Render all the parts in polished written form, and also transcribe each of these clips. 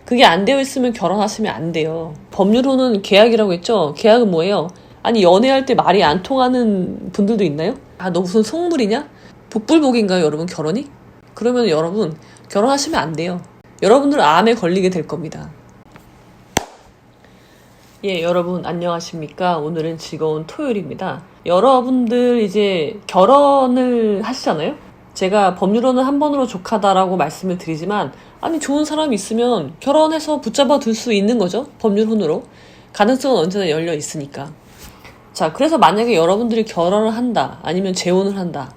그게 안 되어 있으면 결혼하시면 안 돼요. 법률로는 계약이라고 했죠. 계약은 뭐예요? 아니 연애할 때 말이 안 통하는 분들도 있나요? 아, 너 무슨 속물이냐? 복불복인가요, 여러분, 결혼이? 그러면 여러분 결혼하시면 안 돼요. 여러분들 암에 걸리게 될 겁니다. 예, 여러분 안녕하십니까? 오늘은 즐거운 토요일입니다. 여러분들 이제 결혼을 하시잖아요? 제가 법률로는 한 번으로 족하다라고 말씀을 드리지만, 아니 좋은 사람이 있으면 결혼해서 붙잡아 둘 수 있는 거죠. 법률혼으로. 가능성은 언제나 열려 있으니까. 자, 그래서 만약에 여러분들이 결혼을 한다, 아니면 재혼을 한다,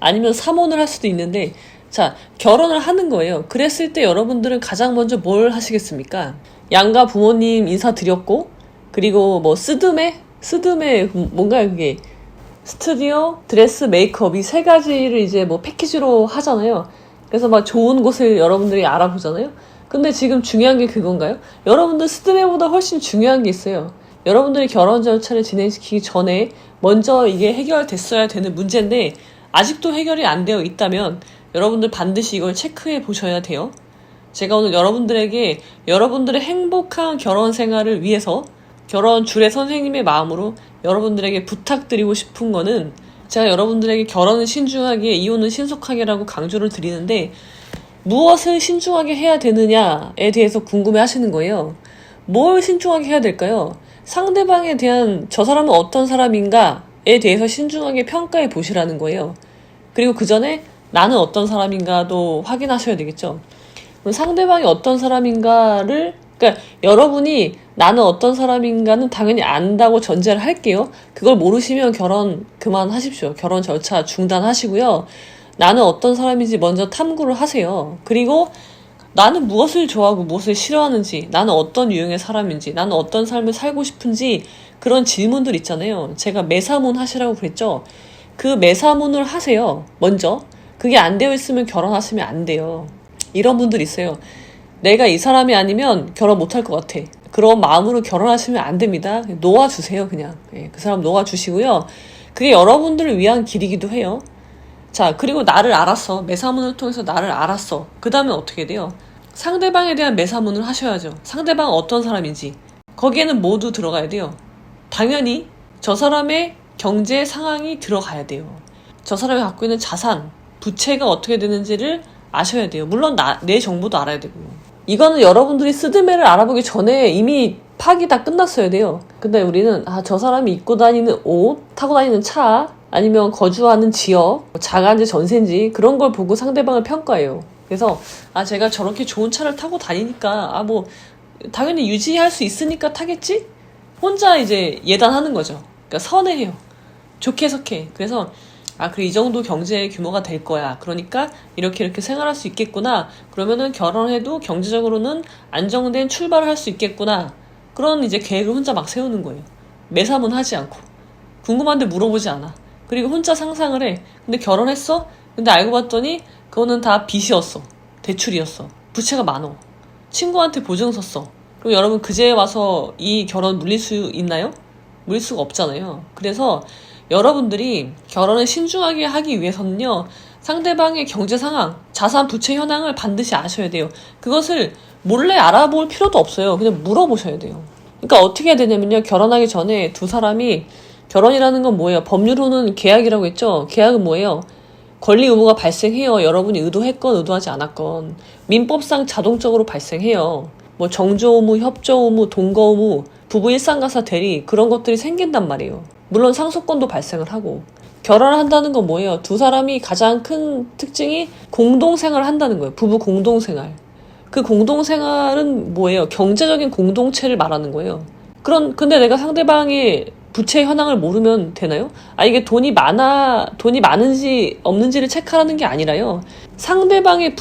아니면 삼혼을 할 수도 있는데, 자, 결혼을 하는 거예요. 그랬을 때 여러분들은 가장 먼저 뭘 하시겠습니까? 양가 부모님 인사드렸고, 그리고 뭐 스드메 뭔가요 그게? 스튜디오, 드레스, 메이크업 이 세 가지를 이제 뭐 패키지로 하잖아요. 그래서 막 좋은 곳을 여러분들이 알아보잖아요. 근데 지금 중요한 게 그건가요? 여러분들 스드메보다 훨씬 중요한 게 있어요. 여러분들이 결혼 절차를 진행시키기 전에 먼저 이게 해결됐어야 되는 문제인데, 아직도 해결이 안 되어 있다면 여러분들 반드시 이걸 체크해 보셔야 돼요. 제가 오늘 여러분들에게 여러분들의 행복한 결혼 생활을 위해서 결혼 주례 선생님의 마음으로 여러분들에게 부탁드리고 싶은 거는, 제가 여러분들에게 결혼은 신중하게, 이혼은 신속하게라고 강조를 드리는데, 무엇을 신중하게 해야 되느냐에 대해서 궁금해 하시는 거예요. 뭘 신중하게 해야 될까요? 상대방에 대한, 저 사람은 어떤 사람인가에 대해서 신중하게 평가해 보시라는 거예요. 그리고 그 전에 나는 어떤 사람인가도 확인하셔야 되겠죠. 상대방이 어떤 사람인가를, 그러니까 여러분이 나는 어떤 사람인가는 당연히 안다고 전제를 할게요. 그걸 모르시면 결혼 그만하십시오. 결혼 절차 중단하시고요. 나는 어떤 사람인지 먼저 탐구를 하세요. 그리고 나는 무엇을 좋아하고 무엇을 싫어하는지, 나는 어떤 유형의 사람인지, 나는 어떤 삶을 살고 싶은지, 그런 질문들 있잖아요. 제가 매사문 하시라고 그랬죠. 그 매사문을 하세요. 먼저. 그게 안 되어 있으면 결혼하시면 안 돼요. 이런 분들 있어요. 내가 이 사람이 아니면 결혼 못할 것 같아. 그런 마음으로 결혼하시면 안 됩니다. 놓아주세요, 그냥. 예, 그 사람 놓아주시고요. 그게 여러분들을 위한 길이기도 해요. 자, 그리고 나를 알았어. 매사문을 통해서 나를 알았어. 그 다음에 어떻게 돼요? 상대방에 대한 매사문을 하셔야죠. 상대방은 어떤 사람인지. 거기에는 모두 들어가야 돼요. 당연히 저 사람의 경제 상황이 들어가야 돼요. 저 사람이 갖고 있는 자산, 부채가 어떻게 되는지를 아셔야 돼요. 물론 내 정보도 알아야 되고요. 이거는 여러분들이 스드메를 알아보기 전에 이미 파악이 다 끝났어야 돼요. 근데 우리는 저 사람이 입고 다니는 옷, 타고 다니는 차, 아니면 거주하는 지역, 자가인지 전세인지 그런 걸 보고 상대방을 평가해요. 그래서 제가 저렇게 좋은 차를 타고 다니니까 뭐 당연히 유지할 수 있으니까 타겠지? 혼자 이제 예단하는 거죠. 그러니까 선회해요. 좋게 해석해. 그래서 그래, 이 정도 경제 규모가 될 거야. 그러니까 이렇게 생활할 수 있겠구나. 그러면은 결혼해도 경제적으로는 안정된 출발을 할 수 있겠구나. 그런 이제 계획을 혼자 막 세우는 거예요. 매사문 하지 않고. 궁금한데 물어보지 않아. 그리고 혼자 상상을 해. 근데 결혼했어? 근데 알고 봤더니 그거는 다 빚이었어. 대출이었어. 부채가 많어. 친구한테 보증서 써. 그럼 여러분 그제 와서 이 결혼 물릴 수 있나요? 물릴 수가 없잖아요. 그래서 여러분들이 결혼을 신중하게 하기 위해서는요, 상대방의 경제 상황, 자산 부채 현황을 반드시 아셔야 돼요. 그것을 몰래 알아볼 필요도 없어요. 그냥 물어보셔야 돼요. 그러니까 어떻게 해야 되냐면요, 결혼하기 전에 두 사람이, 결혼이라는 건 뭐예요? 법률로는 계약이라고 했죠. 계약은 뭐예요? 권리 의무가 발생해요. 여러분이 의도했건 의도하지 않았건. 민법상 자동적으로 발생해요. 뭐 정조 의무, 협조 의무, 동거 의무, 부부 일상가사 대리, 그런 것들이 생긴단 말이에요. 물론 상속권도 발생을 하고. 결혼을 한다는 건 뭐예요? 두 사람이 가장 큰 특징이 공동생활을 한다는 거예요. 부부 공동생활. 그 공동생활은 뭐예요? 경제적인 공동체를 말하는 거예요. 근데 내가 상대방의 부채 현황을 모르면 되나요? 이게 돈이 많은지 없는지를 체크하는 게 아니라요. 상대방의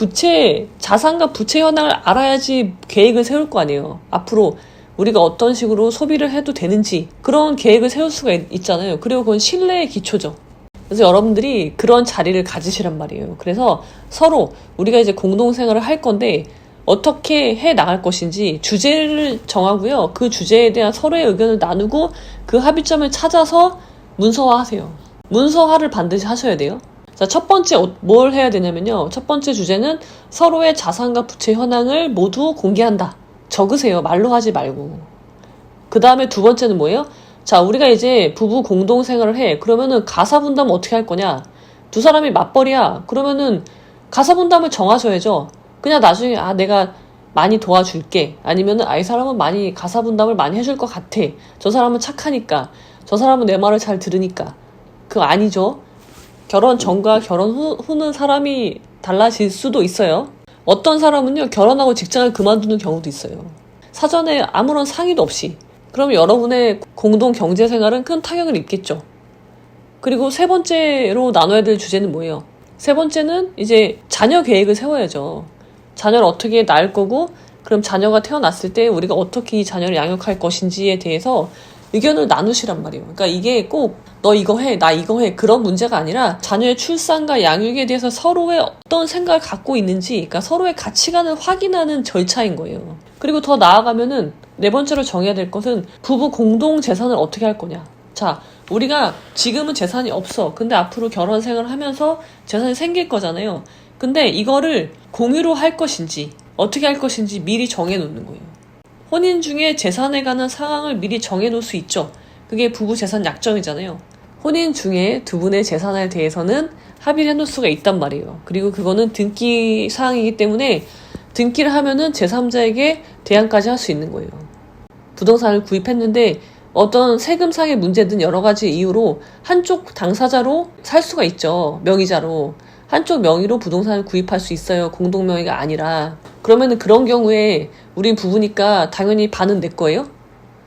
자산과 부채 현황을 알아야지 계획을 세울 거 아니에요. 앞으로 우리가 어떤 식으로 소비를 해도 되는지 그런 계획을 세울 수가 있잖아요. 그리고 그건 신뢰의 기초죠. 그래서 여러분들이 그런 자리를 가지시란 말이에요. 그래서 서로 우리가 이제 공동생활을 할 건데 어떻게 해 나갈 것인지 주제를 정하고요. 그 주제에 대한 서로의 의견을 나누고 그 합의점을 찾아서 문서화하세요. 문서화를 반드시 하셔야 돼요. 자, 첫 번째 뭘 해야 되냐면요. 첫 번째 주제는 서로의 자산과 부채 현황을 모두 공개한다. 적으세요. 말로 하지 말고. 그 다음에 두 번째는 뭐예요? 자, 우리가 이제 부부 공동생활을 해. 그러면은 가사분담 어떻게 할 거냐? 두 사람이 맞벌이야. 그러면은 가사분담을 정하셔야죠. 그냥 나중에 내가 많이 도와줄게. 아니면은 이 사람은 많이 가사분담을 많이 해줄 것 같아. 저 사람은 착하니까. 저 사람은 내 말을 잘 들으니까. 그거 아니죠. 결혼 전과 결혼 후는 사람이 달라질 수도 있어요. 어떤 사람은요, 결혼하고 직장을 그만두는 경우도 있어요. 사전에 아무런 상의도 없이. 그럼 여러분의 공동 경제 생활은 큰 타격을 입겠죠. 그리고 세 번째로 나눠야 될 주제는 뭐예요? 세 번째는 이제 자녀 계획을 세워야죠. 자녀를 어떻게 낳을 거고, 그럼 자녀가 태어났을 때 우리가 어떻게 이 자녀를 양육할 것인지에 대해서 의견을 나누시란 말이에요. 그러니까 이게 꼭 너 이거 해, 나 이거 해, 그런 문제가 아니라 자녀의 출산과 양육에 대해서 서로의 어떤 생각을 갖고 있는지, 그러니까 서로의 가치관을 확인하는 절차인 거예요. 그리고 더 나아가면은 네 번째로 정해야 될 것은 부부 공동 재산을 어떻게 할 거냐. 자, 우리가 지금은 재산이 없어. 근데 앞으로 결혼 생활을 하면서 재산이 생길 거잖아요. 근데 이거를 공유로 할 것인지 어떻게 할 것인지 미리 정해놓는 거예요. 혼인 중에 재산에 관한 상황을 미리 정해놓을 수 있죠. 그게 부부 재산 약정이잖아요. 혼인 중에 두 분의 재산에 대해서는 합의를 해놓을 수가 있단 말이에요. 그리고 그거는 등기 사항이기 때문에 등기를 하면은 제3자에게 대항까지 할 수 있는 거예요. 부동산을 구입했는데 어떤 세금상의 문제든 여러 가지 이유로 한쪽 당사자로 살 수가 있죠. 명의자로. 한쪽 명의로 부동산을 구입할 수 있어요. 공동명의가 아니라. 그러면은 그런 경우에 우린 부부니까 당연히 반은 내 거예요?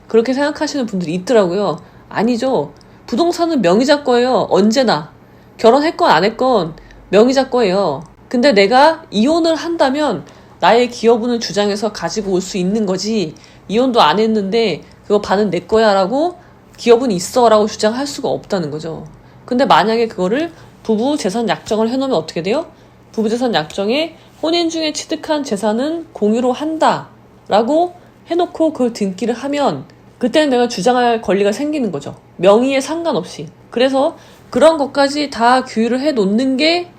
그렇게 생각하시는 분들이 있더라고요. 아니죠. 부동산은 명의자 거예요. 언제나. 결혼했건 안 했건 명의자 거예요. 근데 내가 이혼을 한다면 나의 기여분을 주장해서 가지고 올 수 있는 거지. 이혼도 안 했는데 그거 반은 내 거야 라고 기여분이 있어 라고 주장할 수가 없다는 거죠. 근데 만약에 그거를 부부 재산 약정을 해놓으면 어떻게 돼요? 부부 재산 약정에 혼인 중에 취득한 재산은 공유로 한다 라고 해놓고 그걸 등기를 하면 그때는 내가 주장할 권리가 생기는 거죠. 명의에 상관없이. 그래서 그런 것까지 다 규율을 해놓는 게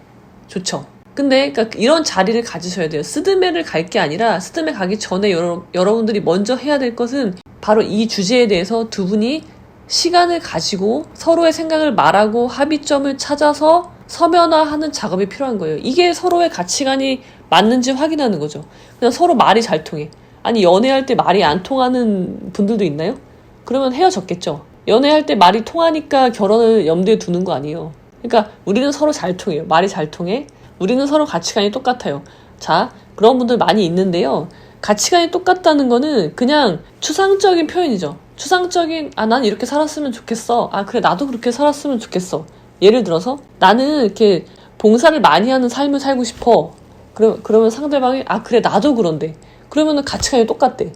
좋죠. 근데 그러니까 이런 자리를 가지셔야 돼요. 스드메를 갈 게 아니라 스드메 가기 전에 여러분들이 먼저 해야 될 것은 바로 이 주제에 대해서 두 분이 시간을 가지고 서로의 생각을 말하고 합의점을 찾아서 서면화하는 작업이 필요한 거예요. 이게 서로의 가치관이 맞는지 확인하는 거죠. 그냥 서로 말이 잘 통해. 아니 연애할 때 말이 안 통하는 분들도 있나요? 그러면 헤어졌겠죠. 연애할 때 말이 통하니까 결혼을 염두에 두는 거 아니에요. 그러니까 우리는 서로 잘 통해요. 말이 잘 통해. 우리는 서로 가치관이 똑같아요. 자, 그런 분들 많이 있는데요. 가치관이 똑같다는 거는 그냥 추상적인 표현이죠. 추상적인 난 이렇게 살았으면 좋겠어. 그래 나도 그렇게 살았으면 좋겠어. 예를 들어서 나는 이렇게 봉사를 많이 하는 삶을 살고 싶어. 그러면 상대방이 그래 나도 그런데. 그러면은 가치관이 똑같대.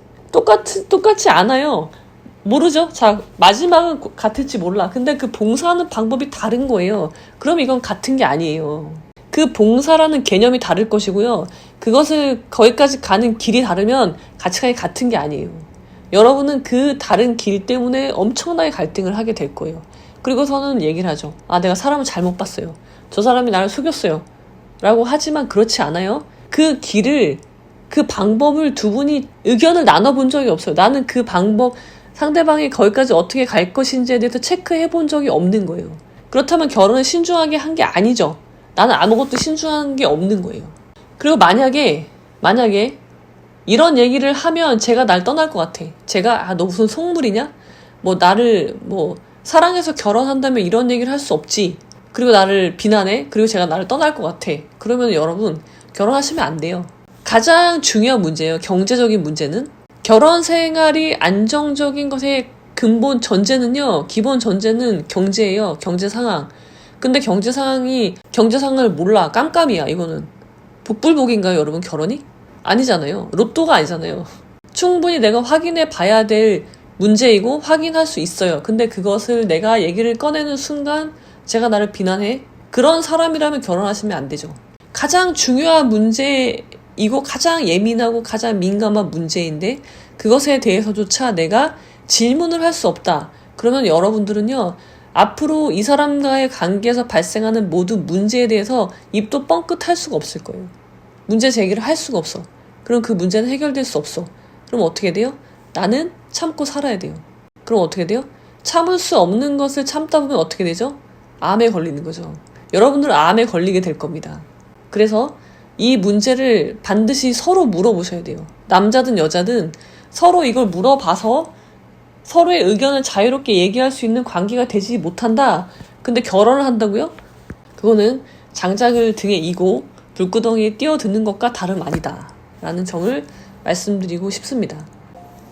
똑같지 않아요. 모르죠? 자, 마지막은 같을지 몰라. 근데 그 봉사하는 방법이 다른 거예요. 그럼 이건 같은 게 아니에요. 그 봉사라는 개념이 다를 것이고요. 그것을 거기까지 가는 길이 다르면 가치관이 같은 게 아니에요. 여러분은 그 다른 길 때문에 엄청나게 갈등을 하게 될 거예요. 그리고서는 얘기를 하죠. 내가 사람을 잘못 봤어요. 저 사람이 나를 속였어요. 라고 하지만 그렇지 않아요. 그 길을, 그 방법을 두 분이 의견을 나눠본 적이 없어요. 나는 그 방법, 상대방이 거기까지 어떻게 갈 것인지에 대해서 체크해 본 적이 없는 거예요. 그렇다면 결혼을 신중하게 한 게 아니죠. 나는 아무것도 신중한 게 없는 거예요. 그리고 만약에 이런 얘기를 하면 제가 날 떠날 것 같아. 제가 너 무슨 속물이냐? 나를 사랑해서 결혼한다면 이런 얘기를 할 수 없지. 그리고 나를 비난해. 그리고 제가 나를 떠날 것 같아. 그러면 여러분 결혼하시면 안 돼요. 가장 중요한 문제예요. 경제적인 문제는. 결혼 생활이 안정적인 것의 근본 전제는요. 기본 전제는 경제예요. 경제 상황. 근데 경제 상황을 몰라. 깜깜이야 이거는. 복불복인가요 여러분 결혼이? 아니잖아요. 로또가 아니잖아요. 충분히 내가 확인해 봐야 될 문제이고 확인할 수 있어요. 근데 그것을 내가 얘기를 꺼내는 순간 제가 나를 비난해. 그런 사람이라면 결혼하시면 안 되죠. 가장 중요한 문제이고 가장 예민하고 가장 민감한 문제인데 그것에 대해서조차 내가 질문을 할 수 없다. 그러면 여러분들은요. 앞으로 이 사람과의 관계에서 발생하는 모든 문제에 대해서 입도 뻥끗 할 수가 없을 거예요. 문제 제기를 할 수가 없어. 그럼 그 문제는 해결될 수 없어. 그럼 어떻게 돼요? 나는 참고 살아야 돼요. 그럼 어떻게 돼요? 참을 수 없는 것을 참다 보면 어떻게 되죠? 암에 걸리는 거죠. 여러분들은 암에 걸리게 될 겁니다. 그래서 이 문제를 반드시 서로 물어보셔야 돼요. 남자든 여자든 서로 이걸 물어봐서 서로의 의견을 자유롭게 얘기할 수 있는 관계가 되지 못한다. 근데 결혼을 한다고요? 그거는 장작을 등에 이고 불구덩이에 뛰어드는 것과 다름 아니다. 라는 점을 말씀드리고 싶습니다.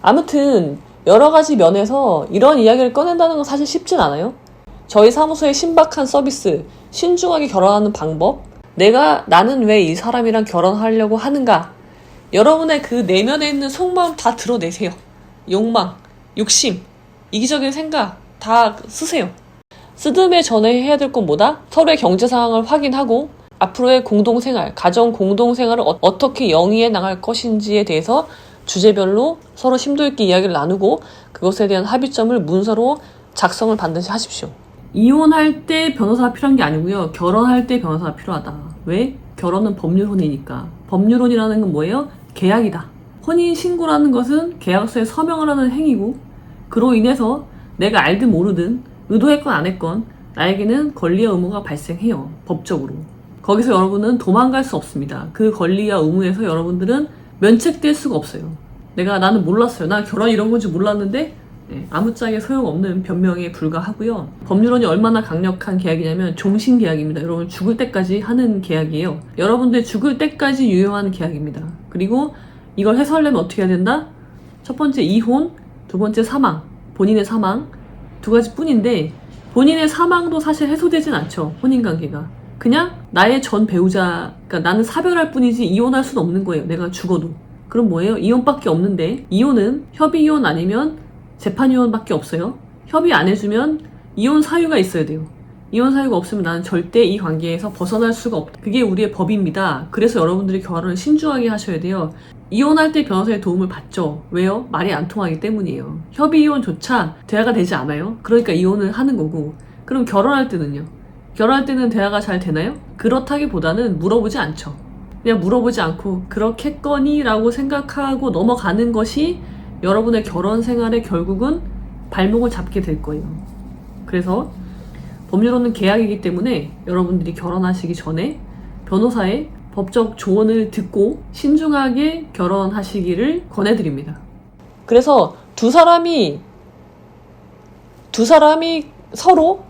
아무튼 여러 가지 면에서 이런 이야기를 꺼낸다는 건 사실 쉽진 않아요. 저희 사무소의 신박한 서비스, 신중하게 결혼하는 방법, 나는 왜 이 사람이랑 결혼하려고 하는가? 여러분의 그 내면에 있는 속마음 다 드러내세요. 욕망, 욕심, 이기적인 생각 다 쓰세요. 쓰듬에 전에 해야 될 건 뭐다? 서로의 경제 상황을 확인하고 앞으로의 공동생활, 가정 공동생활을 어떻게 영위해 나갈 것인지에 대해서 주제별로 서로 심도 있게 이야기를 나누고 그것에 대한 합의점을 문서로 작성을 반드시 하십시오. 이혼할 때 변호사가 필요한 게 아니고요. 결혼할 때 변호사가 필요하다. 왜? 결혼은 법률혼이니까. 법률혼이라는 건 뭐예요? 계약이다. 혼인신고라는 것은 계약서에 서명을 하는 행위고 그로 인해서 내가 알든 모르든 의도했건 안 했건 나에게는 권리와 의무가 발생해요. 법적으로. 거기서 여러분은 도망갈 수 없습니다. 그 권리와 의무에서 여러분들은 면책될 수가 없어요. 나는 몰랐어요. 난 결혼 이런 건지 몰랐는데 아무짝에 소용없는 변명에 불과하고요. 법률론이 얼마나 강력한 계약이냐면 종신계약입니다. 여러분 죽을 때까지 하는 계약이에요. 여러분들 죽을 때까지 유효한 계약입니다. 그리고 이걸 해소하려면 어떻게 해야 된다? 첫 번째 이혼, 두 번째 사망, 본인의 사망 두 가지 뿐인데 본인의 사망도 사실 해소되진 않죠. 혼인관계가. 그냥 나의 전 배우자, 그러니까 나는 사별할 뿐이지 이혼할 수는 없는 거예요. 내가 죽어도. 그럼 뭐예요? 이혼밖에 없는데 이혼은 협의이혼 아니면 재판이혼밖에 없어요. 협의 안 해주면 이혼 사유가 있어야 돼요. 이혼 사유가 없으면 나는 절대 이 관계에서 벗어날 수가 없다. 그게 우리의 법입니다. 그래서 여러분들이 결혼을 신중하게 하셔야 돼요. 이혼할 때 변호사의 도움을 받죠. 왜요? 말이 안 통하기 때문이에요. 협의이혼조차 대화가 되지 않아요. 그러니까 이혼을 하는 거고. 그럼 결혼할 때는요? 결혼할 때는 대화가 잘 되나요? 그렇다기보다는 물어보지 않죠. 그냥 물어보지 않고 그렇겠거니 라고 생각하고 넘어가는 것이 여러분의 결혼 생활에 결국은 발목을 잡게 될 거예요. 그래서 법률로는 계약이기 때문에 여러분들이 결혼하시기 전에 변호사의 법적 조언을 듣고 신중하게 결혼하시기를 권해드립니다. 그래서 두 사람이 서로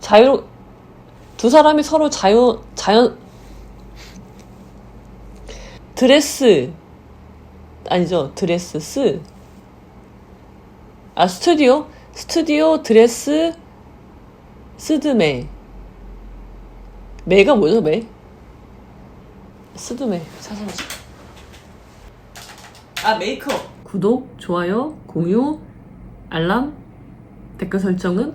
스튜디오 드레스 스드메 매가 뭐죠? 매? 스드메 찾아보자. 메이크업. 구독, 좋아요, 공유, 알람, 댓글 설정은